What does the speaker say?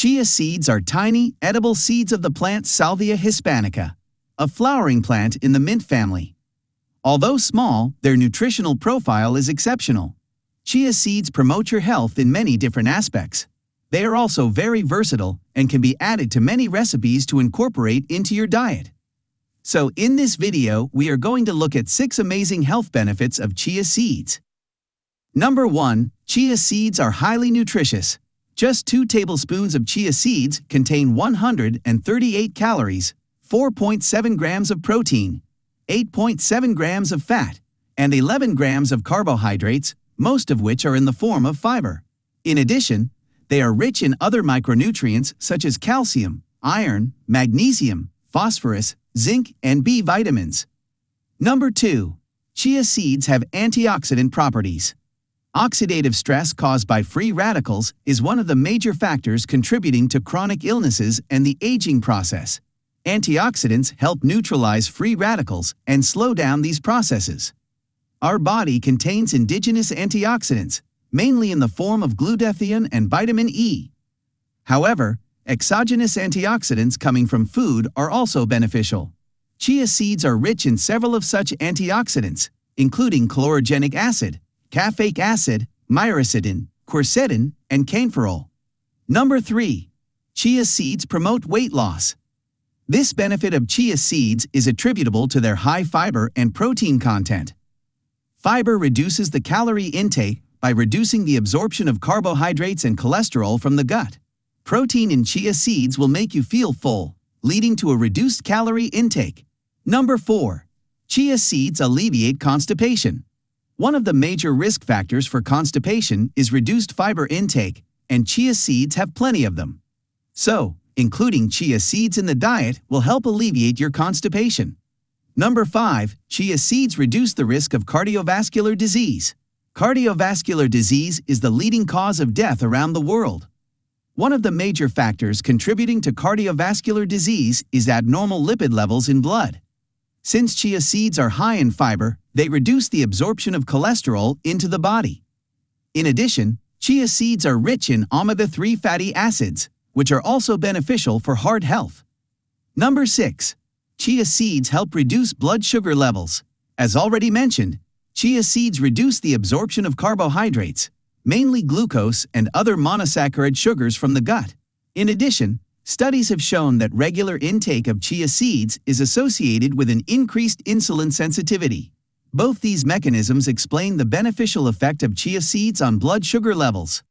Chia seeds are tiny, edible seeds of the plant Salvia hispanica, a flowering plant in the mint family. Although small, their nutritional profile is exceptional. Chia seeds promote your health in many different aspects. They are also very versatile and can be added to many recipes to incorporate into your diet. So in this video, we are going to look at 6 amazing health benefits of chia seeds. Number 1. Chia seeds are highly nutritious. Just 2 tablespoons of chia seeds contain 138 calories, 4.7 grams of protein, 8.7 grams of fat, and 11 grams of carbohydrates, most of which are in the form of fiber. In addition, they are rich in other micronutrients such as calcium, iron, magnesium, phosphorus, zinc, and B vitamins. Number 2. Chia seeds have antioxidant properties. Oxidative stress caused by free radicals is one of the major factors contributing to chronic illnesses and the aging process. Antioxidants help neutralize free radicals and slow down these processes. Our body contains indigenous antioxidants, mainly in the form of glutathione and vitamin E. However, exogenous antioxidants coming from food are also beneficial. Chia seeds are rich in several of such antioxidants, including chlorogenic acid, caffeic acid, myricidin, quercetin, and kaempferol. Number 3. Chia seeds promote weight loss. This benefit of chia seeds is attributable to their high fiber and protein content. Fiber reduces the calorie intake by reducing the absorption of carbohydrates and cholesterol from the gut. Protein in chia seeds will make you feel full, leading to a reduced calorie intake. Number 4. Chia seeds alleviate constipation. One of the major risk factors for constipation is reduced fiber intake, and chia seeds have plenty of them. So, including chia seeds in the diet will help alleviate your constipation. Number 5. Chia seeds reduce the risk of cardiovascular disease. Cardiovascular disease is the leading cause of death around the world. One of the major factors contributing to cardiovascular disease is abnormal lipid levels in blood. Since chia seeds are high in fiber, they reduce the absorption of cholesterol into the body. In addition, chia seeds are rich in omega-3 fatty acids, which are also beneficial for heart health. Number 6. Chia seeds help reduce blood sugar levels. As already mentioned, chia seeds reduce the absorption of carbohydrates, mainly glucose and other monosaccharide sugars from the gut. In addition, studies have shown that regular intake of chia seeds is associated with an increased insulin sensitivity. Both these mechanisms explain the beneficial effect of chia seeds on blood sugar levels.